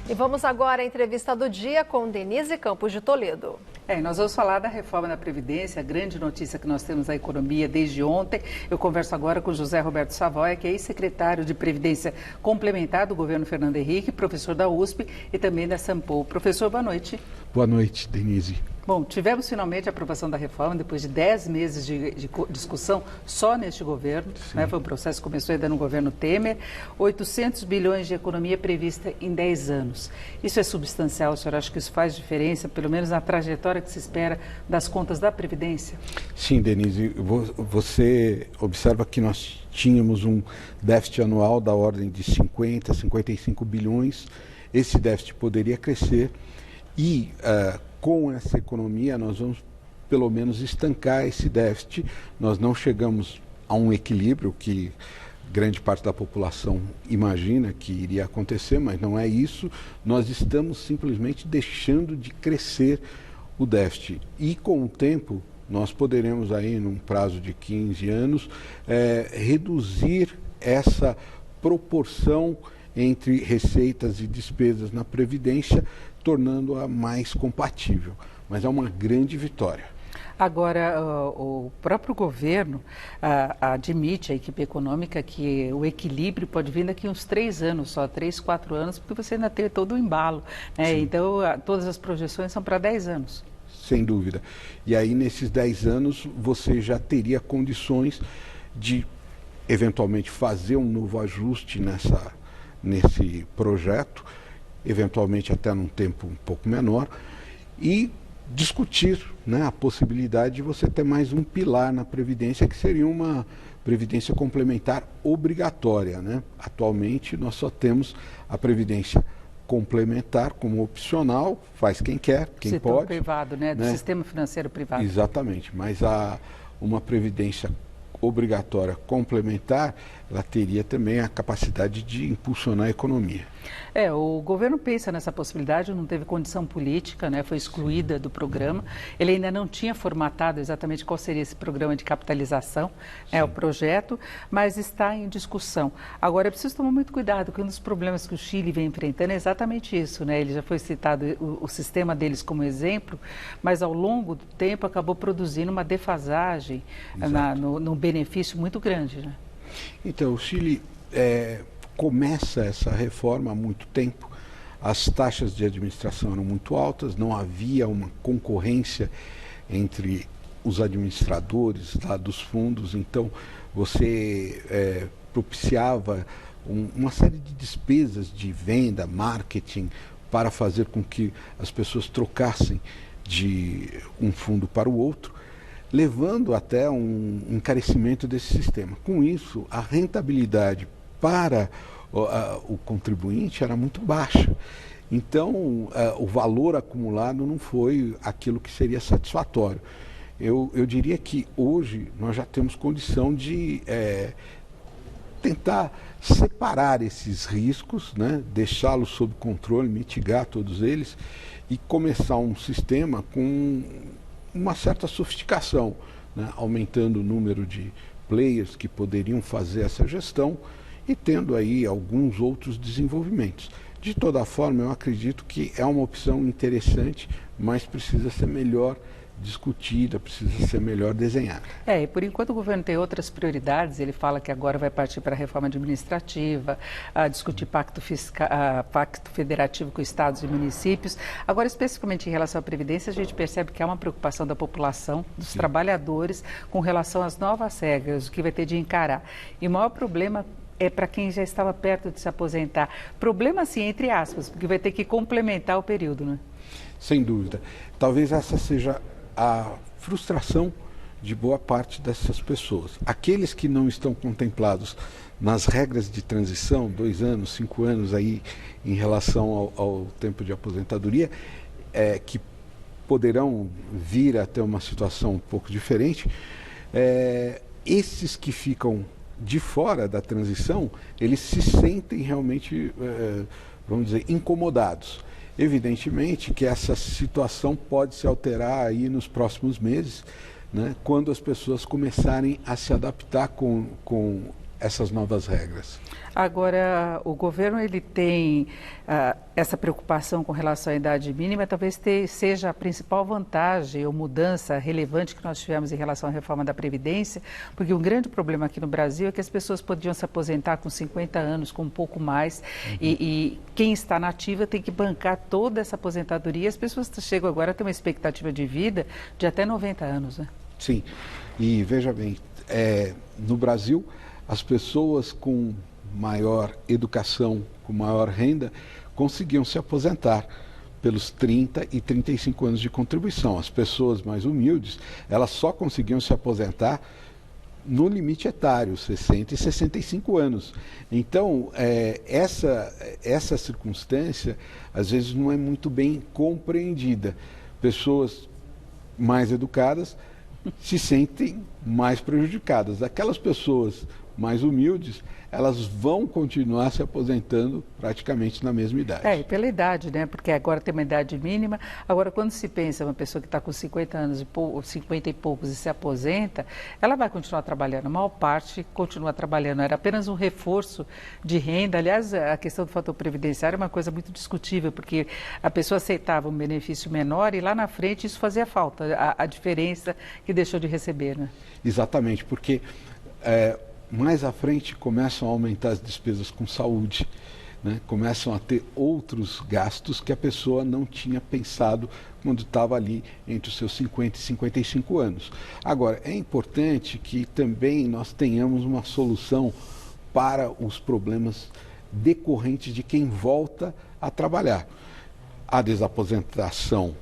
E vamos agora à entrevista do dia com Denise Campos de Toledo. Nós vamos falar da reforma da Previdência, a grande notícia que nós temos na economia desde ontem. Eu converso agora com José Roberto Savoia, que é ex-secretário de Previdência Complementar do governo Fernando Henrique, professor da USP e também da Sampo. Professor, boa noite. Boa noite, Denise. Bom, tivemos finalmente a aprovação da reforma depois de 10 meses de discussão só neste governo. Foi um processo que começou ainda no governo Temer. 800 bilhões de economia prevista em 10 anos. Isso é substancial, o senhor acha que isso faz diferença, pelo menos na trajetória que se espera das contas da Previdência? Sim, Denise, você observa que nós tínhamos um déficit anual da ordem de 50, 55 bilhões. Esse déficit poderia crescer e com essa economia nós vamos pelo menos estancar esse déficit. Nós não chegamos a um equilíbrio que grande parte da população imagina que iria acontecer, mas não é isso. Nós estamos simplesmente deixando de crescer o déficit. E com o tempo nós poderemos aí, num prazo de 15 anos, reduzir essa proporção entre receitas e despesas na Previdência, tornando-a mais compatível. Mas é uma grande vitória. Agora, o próprio governo admite, a equipe econômica, que o equilíbrio pode vir daqui uns 3 anos, só 3, 4 anos, porque você ainda tem todo o embalo. Então, todas as projeções são para 10 anos. Sem dúvida. E aí, nesses 10 anos, você já teria condições de, eventualmente, fazer um novo ajuste nesse projeto, eventualmente até num tempo um pouco menor, e discutir a possibilidade de você ter mais um pilar na Previdência, que seria uma Previdência complementar obrigatória. Atualmente nós só temos a Previdência complementar como opcional, faz quem quer, quem setor pode. Privado, do sistema financeiro privado. Exatamente, mas uma Previdência obrigatória complementar, ela teria também a capacidade de impulsionar a economia. O governo pensa nessa possibilidade, não teve condição política, foi excluída do programa. Ele ainda não tinha formatado exatamente qual seria esse programa de capitalização, o projeto, mas está em discussão. Agora, é preciso tomar muito cuidado, porque um dos problemas que o Chile vem enfrentando é exatamente isso, Ele já foi citado o sistema deles como exemplo, mas ao longo do tempo acabou produzindo uma defasagem no benefício muito grande. Então, o Chile começa essa reforma há muito tempo. As taxas de administração eram muito altas, não havia uma concorrência entre os administradores dos fundos, então você propiciava uma série de despesas de venda, marketing, para fazer com que as pessoas trocassem de um fundo para o outro, levando até um encarecimento desse sistema. Com isso, a rentabilidade para o contribuinte era muito baixa. Então, o valor acumulado não foi aquilo que seria satisfatório. Eu diria que hoje nós já temos condição de tentar separar esses riscos, deixá-los sob controle, mitigar todos eles e começar um sistema com uma certa sofisticação, aumentando o número de players que poderiam fazer essa gestão e tendo aí alguns outros desenvolvimentos. De toda forma, eu acredito que é uma opção interessante, mas precisa ser melhor discutida, precisa ser melhor desenhada. E por enquanto o governo tem outras prioridades. Ele fala que agora vai partir para a reforma administrativa, a discutir pacto federativo com estados e municípios. Agora, especificamente em relação à Previdência, a gente percebe que há uma preocupação da população, dos trabalhadores, com relação às novas regras, o que vai ter de encarar. E o maior problema é para quem já estava perto de se aposentar. Problema, assim, entre aspas, porque vai ter que complementar o período, Sem dúvida. Talvez essa seja a frustração de boa parte dessas pessoas. Aqueles que não estão contemplados nas regras de transição, 2 anos, 5 anos aí em relação ao tempo de aposentadoria, que poderão vir a ter uma situação um pouco diferente, esses que ficam de fora da transição, eles se sentem realmente, vamos dizer, incomodados. Evidentemente que essa situação pode se alterar aí nos próximos meses, quando as pessoas começarem a se adaptar com essas novas regras. Agora, o governo ele tem essa preocupação com relação à idade mínima, talvez seja a principal vantagem ou mudança relevante que nós tivemos em relação à reforma da Previdência, porque um grande problema aqui no Brasil é que as pessoas podiam se aposentar com 50 anos, com um pouco mais, e quem está na ativa tem que bancar toda essa aposentadoria. As pessoas chegam agora a ter uma expectativa de vida de até 90 anos, né? Sim, e veja bem, no Brasil, as pessoas com maior educação, com maior renda, conseguiam se aposentar pelos 30 e 35 anos de contribuição. As pessoas mais humildes, elas só conseguiam se aposentar no limite etário, 60 e 65 anos. Então, essa circunstância, às vezes, não é muito bem compreendida. Pessoas mais educadas se sentem mais prejudicadas. Aquelas pessoas mais humildes, elas vão continuar se aposentando praticamente na mesma idade. E pela idade, né? Porque agora tem uma idade mínima. Agora, quando se pensa uma pessoa que está com 50 anos, 50 e poucos e se aposenta, ela vai continuar trabalhando. A maior parte continua trabalhando. Era apenas um reforço de renda. Aliás, a questão do fator previdenciário é uma coisa muito discutível, porque a pessoa aceitava um benefício menor e lá na frente isso fazia falta, a diferença que deixou de receber, né? Exatamente, porque mais à frente começam a aumentar as despesas com saúde, né? Começam a ter outros gastos que a pessoa não tinha pensado quando estava ali entre os seus 50 e 55 anos. Agora, é importante que também nós tenhamos uma solução para os problemas decorrentes de quem volta a trabalhar. A desaposentação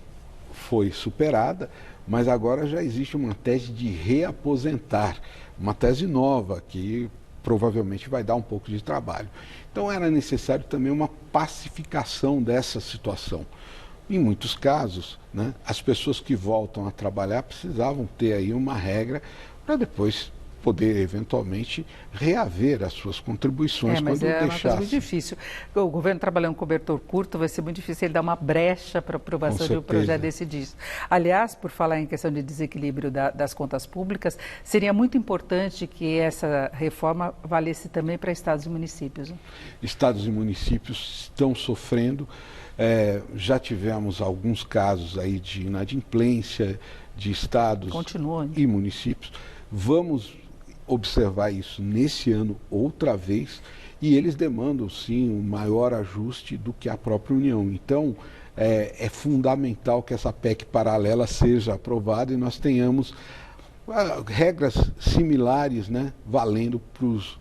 foi superada, mas agora já existe uma tese de reaposentar, uma tese nova que provavelmente vai dar um pouco de trabalho. Então era necessário também uma pacificação dessa situação. Em muitos casos, né, as pessoas que voltam a trabalhar precisavam ter aí uma regra para depois poder eventualmente reaver as suas contribuições mas quando uma deixasse. coisa muito difícil. O governo trabalhando com cobertor curto, vai ser muito difícil ele dar uma brecha para aprovação de um projeto desse disso. Aliás, por falar em questão de desequilíbrio das contas públicas, seria muito importante que essa reforma valesse também para estados e municípios, né? Estados e municípios estão sofrendo. Já tivemos alguns casos aí de inadimplência de estados e municípios. Vamos observar isso nesse ano outra vez, e eles demandam sim um maior ajuste do que a própria União. Então é fundamental que essa PEC paralela seja aprovada e nós tenhamos regras similares, né, valendo para os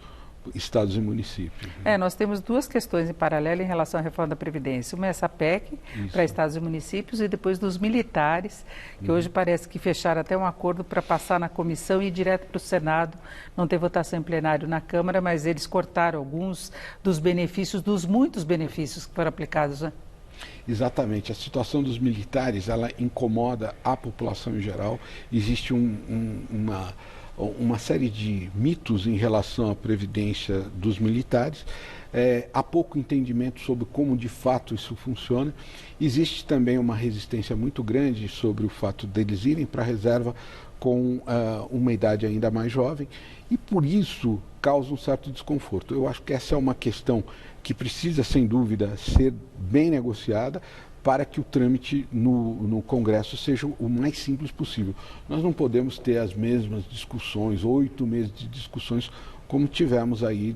estados e municípios. Nós temos duas questões em paralelo em relação à reforma da Previdência. Uma é essa PEC para estados e municípios, e depois dos militares, que hoje parece que fecharam até um acordo para passar na comissão e ir direto para o Senado. Não tem votação em plenário na Câmara, mas eles cortaram alguns dos benefícios, dos muitos benefícios que foram aplicados, né? Exatamente. A situação dos militares, ela incomoda a população em geral. Existe uma série de mitos em relação à previdência dos militares. Há pouco entendimento sobre como de fato isso funciona. Existe também uma resistência muito grande sobre o fato deles irem para a reserva com uma idade ainda mais jovem, e por isso causa um certo desconforto. Eu acho que essa é uma questão que precisa, sem dúvida, ser bem negociada para que o trâmite no Congresso seja o mais simples possível. Nós não podemos ter as mesmas discussões, 8 meses de discussões, como tivemos aí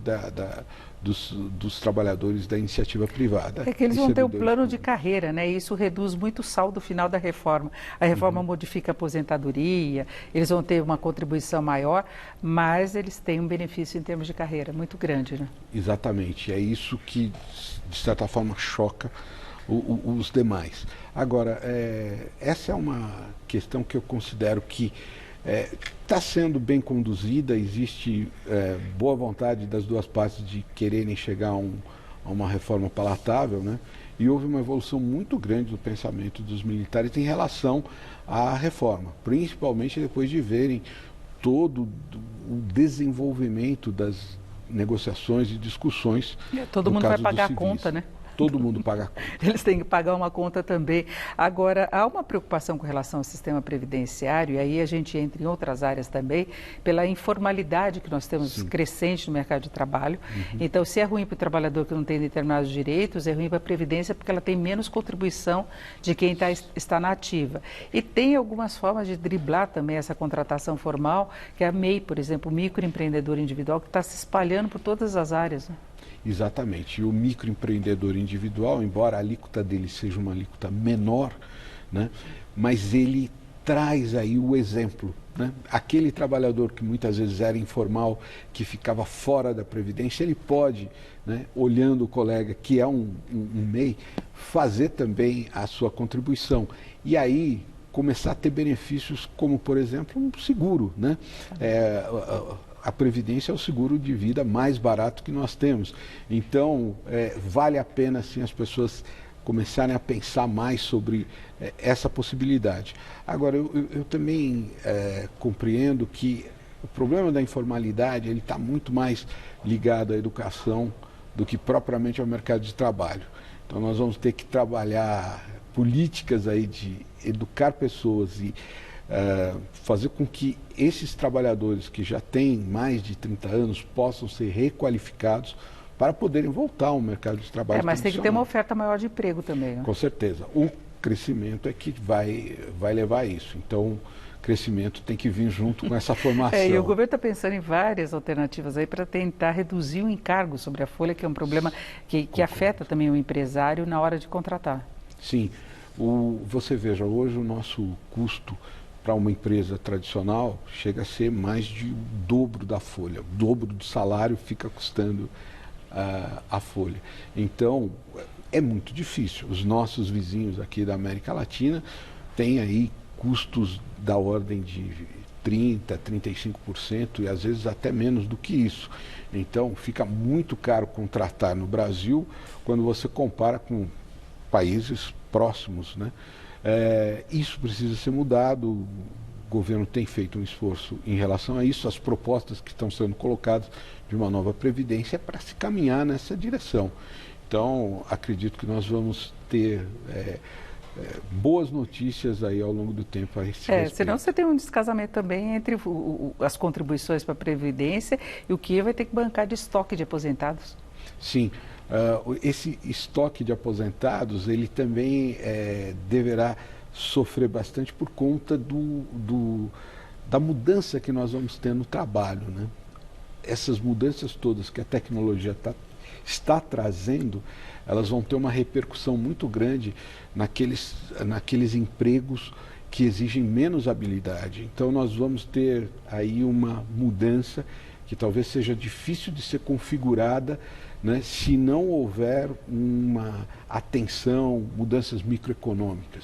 dos trabalhadores da iniciativa privada. É que eles vão ter um plano de carreira, né? E isso reduz muito o saldo final da reforma. A reforma modifica a aposentadoria, eles vão ter uma contribuição maior, mas eles têm um benefício em termos de carreira muito grande, né? Exatamente. É isso que, de certa forma, choca os demais. Agora, essa é uma questão que eu considero que está sendo bem conduzida. Existe boa vontade das duas partes de quererem chegar a uma reforma palatável, né? E houve uma evolução muito grande do pensamento dos militares em relação à reforma, principalmente depois de verem todo o desenvolvimento das negociações e discussões. Todo mundo vai pagar a conta, né? Todo mundo paga a conta. Eles têm que pagar uma conta também. Agora, há uma preocupação com relação ao sistema previdenciário, e aí a gente entra em outras áreas também, pela informalidade que nós temos crescente no mercado de trabalho. Então, se é ruim para o trabalhador que não tem determinados direitos, é ruim para a Previdência porque ela tem menos contribuição de quem está na ativa. E tem algumas formas de driblar também essa contratação formal, que é a MEI, por exemplo, o microempreendedor individual, que está se espalhando por todas as áreas, né? Exatamente. E o microempreendedor individual, embora a alíquota dele seja uma alíquota menor, né, mas ele traz aí o exemplo, né? Aquele trabalhador que muitas vezes era informal, que ficava fora da Previdência, ele pode, né, olhando o colega que é um MEI, fazer também a sua contribuição. E aí começar a ter benefícios como, por exemplo, um seguro, né? A Previdência é o seguro de vida mais barato que nós temos. Então, vale a pena sim, as pessoas começarem a pensar mais sobre essa possibilidade. Agora, eu também compreendo que o problema da informalidade ele está muito mais ligado à educação do que propriamente ao mercado de trabalho. Então, nós vamos ter que trabalhar políticas aí de educar pessoas e fazer com que esses trabalhadores que já têm mais de 30 anos possam ser requalificados para poderem voltar ao mercado de trabalho. Mas tem que ter uma oferta maior de emprego também, né? Com certeza. O crescimento é que vai levar a isso. Então, o crescimento tem que vir junto com essa formação. E o governo está pensando em várias alternativas aí para tentar reduzir o encargo sobre a folha, que é um problema que afeta também o empresário na hora de contratar. Sim. Você veja, hoje o nosso custo para uma empresa tradicional chega a ser mais de o dobro da folha. O dobro do salário fica custando a folha. Então, é muito difícil. Os nossos vizinhos aqui da América Latina têm aí custos da ordem de 30%, 35% e às vezes até menos do que isso. Então, fica muito caro contratar no Brasil quando você compara com países próximos, né? Isso precisa ser mudado, o governo tem feito um esforço em relação a isso, as propostas que estão sendo colocadas de uma nova Previdência é para se caminhar nessa direção. Então, acredito que nós vamos ter boas notícias aí ao longo do tempo a esse respeito. Senão você tem um descasamento também entre as contribuições para a Previdência e o que vai ter que bancar de estoque de aposentados. Sim. Esse estoque de aposentados, ele também deverá sofrer bastante por conta da mudança que nós vamos ter no trabalho, né? Essas mudanças todas que a tecnologia está trazendo, elas vão ter uma repercussão muito grande naqueles empregos que exigem menos habilidade. Então nós vamos ter aí uma mudança que talvez seja difícil de ser configurada, né, se não houver uma atenção, mudanças microeconômicas.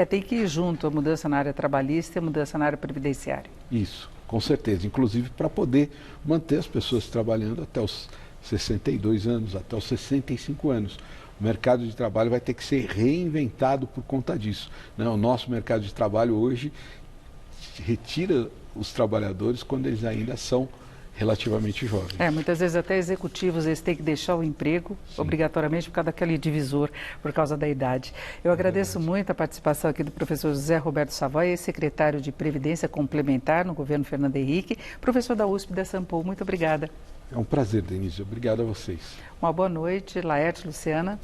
Tem que ir junto a mudança na área trabalhista e a mudança na área previdenciária. Isso, com certeza. Inclusive para poder manter as pessoas trabalhando até os 62 anos, até os 65 anos. O mercado de trabalho vai ter que ser reinventado por conta disso, né? O nosso mercado de trabalho hoje retira os trabalhadores quando eles ainda são relativamente jovens. Muitas vezes até executivos eles têm que deixar o emprego obrigatoriamente por causa daquele divisor, por causa da idade. Eu agradeço muito a participação aqui do professor José Roberto Savoy, secretário de Previdência Complementar no governo Fernando Henrique, professor da USP da São Paulo. Muito obrigada. É um prazer, Denise. Obrigado a vocês. Uma boa noite, Laerte, Luciana.